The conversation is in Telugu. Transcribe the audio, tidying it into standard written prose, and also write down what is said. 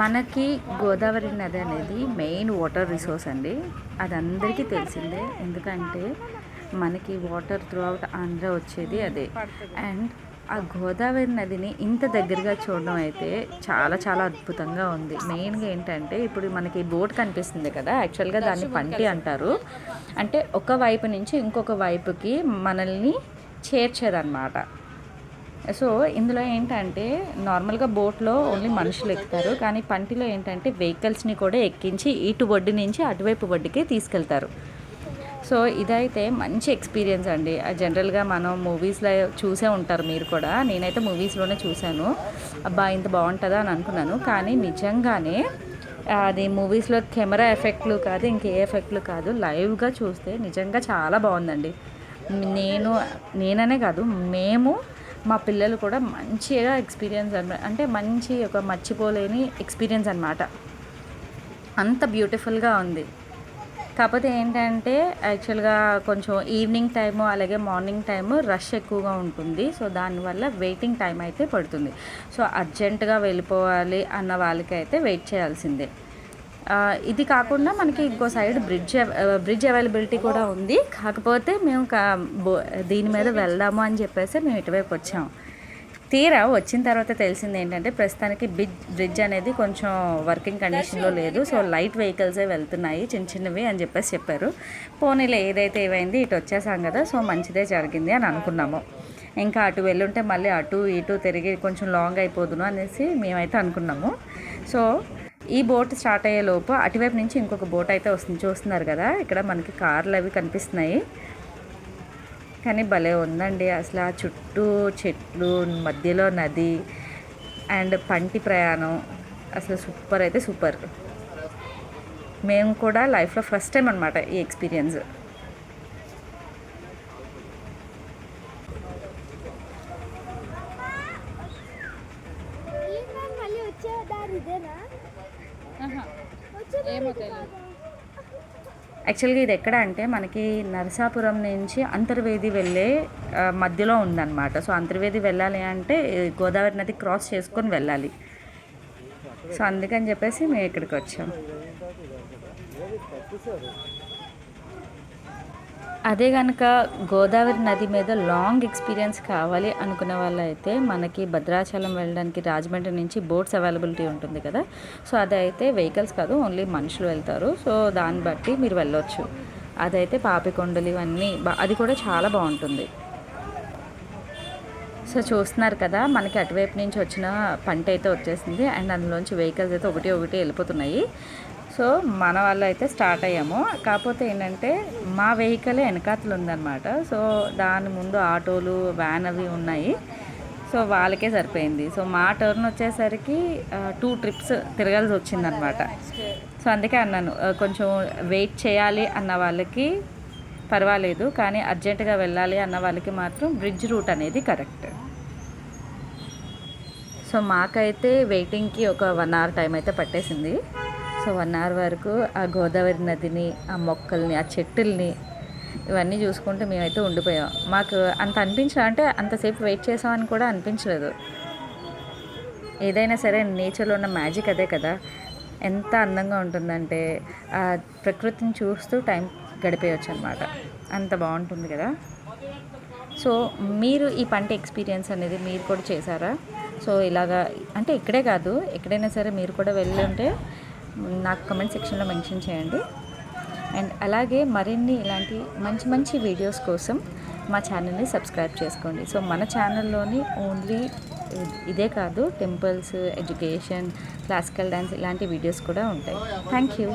మనకి గోదావరి నది అనేది మెయిన్ వాటర్ రిసోర్స్ అండి. అది అందరికీ తెలిసిందే. ఎందుకంటే మనకి వాటర్ త్రూ అవుట్ ఆంధ్ర వచ్చేది అదే. అండ్ ఆ గోదావరి నదిని ఇంత దగ్గరగా చూడడం అయితే చాలా చాలా అద్భుతంగా ఉంది. మెయిన్గా ఏంటంటే ఇప్పుడు మనకి బోట్ కనిపిస్తుంది కదా, యాక్చువల్గా దాన్ని పంటి అంటారు. అంటే ఒక వైపు నుంచి ఇంకొక వైపుకి మనల్ని చేర్చేదన్నమాట. సో ఇందులో ఏంటంటే నార్మల్గా బోట్లో ఓన్లీ మనుషులు ఎక్కుతారు, కానీ పంటిలో ఏంటంటే వెహికల్స్ని కూడా ఎక్కించి ఇటు ఒడ్డు నుంచి అటువైపు ఒడ్డుకి తీసుకెళ్తారు. సో ఇదైతే మంచి ఎక్స్పీరియన్స్ అండి. జనరల్గా మనం మూవీస్లో చూసే ఉంటారు మీరు కూడా. నేనైతే మూవీస్లోనే చూశాను. అబ్బా ఇంత బాగుంటుందా అని అనుకున్నాను, కానీ నిజంగానే అది మూవీస్లో కెమెరా ఎఫెక్ట్లు కాదు, ఇంకే ఎఫెక్ట్లు కాదు, లైవ్గా చూస్తే నిజంగా చాలా బాగుందండి. నేననే కాదు, మేము మా పిల్లలు కూడా మంచిగా ఎక్స్పీరియన్స్ అంటే మంచి ఒక మర్చిపోలేని ఎక్స్పీరియన్స్ అనమాట. అంత బ్యూటిఫుల్గా ఉంది. కాకపోతే ఏంటంటే యాక్చువల్గా కొంచెం ఈవినింగ్ టైము అలాగే మార్నింగ్ టైము రష్ ఎక్కువగా ఉంటుంది. సో దానివల్ల వెయిటింగ్ టైం అయితే పడుతుంది. సో అర్జెంటుగా వెళ్ళిపోవాలి అన్న వాళ్ళకైతే వెయిట్ చేయాల్సిందే. ఇది కాకుండా మనకి ఇంకో సైడ్ బ్రిడ్జ్ అవైలబిలిటీ కూడా ఉంది. కాకపోతే మేము దీని మీద వెళ్దాము అని చెప్పేసి మేము ఇటువైపు వచ్చాము. తీరా వచ్చిన తర్వాత తెలిసింది ఏంటంటే ప్రస్తుతానికి బ్రిడ్జ్ అనేది కొంచెం వర్కింగ్ కండిషన్లో లేదు. సో లైట్ వెహికల్సే వెళ్తున్నాయి, చిన్న చిన్నవి అని చెప్పేసి చెప్పారు. పోనీలే ఏదైతే ఏమైంది, ఇటు వచ్చేసాం కదా, సో మంచిదే జరిగింది అని అనుకున్నాము. ఇంకా అటు వెళ్ళుంటే మళ్ళీ అటు ఇటు తిరిగి కొంచెం లాంగ్ అయిపోదును అనేసి మేమైతే అనుకున్నాము. సో ఈ బోట్ స్టార్ట్ అయ్యే లోపు అటువైపు నుంచి ఇంకొక బోట్ అయితే వస్తుంది. చూస్తున్నారు కదా, ఇక్కడ మనకి కార్లు అవి కనిపిస్తున్నాయి. కానీ భలే ఉందండి అసలు. ఆ చుట్టూ చెట్లు, మధ్యలో నది అండ్ పంటి ప్రయాణం అసలు సూపర్ అయితే సూపర్. మేము కూడా లైఫ్లో ఫస్ట్ టైం అనమాట ఈ ఎక్స్పీరియన్స్. యాక్చువల్గా ఇది ఎక్కడ అంటే మనకి నరసాపురం నుంచి అంతర్వేది వెళ్ళే మధ్యలో ఉందన్నమాట. సో అంతర్వేది వెళ్ళాలి అంటే గోదావరి నది క్రాస్ చేసుకొని వెళ్ళాలి. సో అందుకని చెప్పేసి మేము ఇక్కడికి వచ్చాం. అదే కనుక గోదావరి నది మీద లాంగ్ ఎక్స్పీరియన్స్ కావాలి అనుకున్న వాళ్ళు అయితే మనకి భద్రాచలం వెళ్ళడానికి రాజమండ్రి నుంచి బోట్స్ అవైలబిలిటీ ఉంటుంది కదా. సో అదైతే వెహికల్స్ కాదు, ఓన్లీ మనుషులు వెళ్తారు. సో దాన్ని బట్టి మీరు వెళ్ళొచ్చు. అదైతే పాపికొండలు ఇవన్నీ అది కూడా చాలా బాగుంటుంది. సో చూస్తున్నారు కదా, మనకి అటువైపు నుంచి వచ్చిన పంట అయితే వచ్చేసింది. అండ్ అందులోంచి వెహికల్స్ అయితే ఒకటి వెళ్ళిపోతున్నాయి. సో మన వాళ్ళు అయితే స్టార్ట్ అయ్యాము. కాకపోతే ఏంటంటే మా వెహికలే వెనకాతలు ఉందన్నమాట. సో దాని ముందు ఆటోలు, వ్యాన్ అవి ఉన్నాయి. సో వాళ్ళకే సరిపోయింది. సో మా టర్న్ వచ్చేసరికి 2 ట్రిప్స్ తిరగాల్సి వచ్చిందనమాట. సో అందుకే అన్నాను, కొంచెం వెయిట్ చేయాలి అన్న వాళ్ళకి పర్వాలేదు, కానీ అర్జెంటుగా వెళ్ళాలి అన్న వాళ్ళకి మాత్రం బ్రిడ్జ్ రూట్ అనేది కరెక్ట్. సో మాకైతే వెయిటింగ్కి ఒక 1 అవర్ టైం అయితే పట్టేసింది. సో 1 అవర్ వరకు ఆ గోదావరి నదిని, ఆ మొక్కల్ని, ఆ చెట్టుల్ని ఇవన్నీ చూసుకుంటూ మేమైతే ఉండిపోయాం. మాకు అంత అనిపించలేదు, అంటే అంతసేపు వెయిట్ చేసామని కూడా అనిపించలేదు. ఏదైనా సరే నేచర్లో ఉన్న మ్యాజిక్ అదే కదా. ఎంత అందంగా ఉంటుందంటే ఆ ప్రకృతిని చూస్తూ టైం గడిపేయచ్చు అనమాట. అంత బాగుంటుంది కదా. సో మీరు ఈ పంట ఎక్స్పీరియన్స్ అనేది మీరు కూడా చేశారా? సో ఇలాగా అంటే ఇక్కడే కాదు, ఎక్కడైనా సరే మీరు కూడా వెళ్ళి ఉంటే నాకు కమెంట్ సెక్షన్లో మెన్షన్ చేయండి. అండ్ అలాగే మరిన్ని ఇలాంటి మంచి మంచి వీడియోస్ కోసం మా ఛానల్ని సబ్స్క్రైబ్ చేసుకోండి. సో మన ఛానల్లోని ఓన్లీ ఇదే కాదు, టెంపుల్స్, ఎడ్యుకేషన్, క్లాసికల్ డ్యాన్స్ ఇలాంటి వీడియోస్ కూడా ఉంటాయి. Thank you.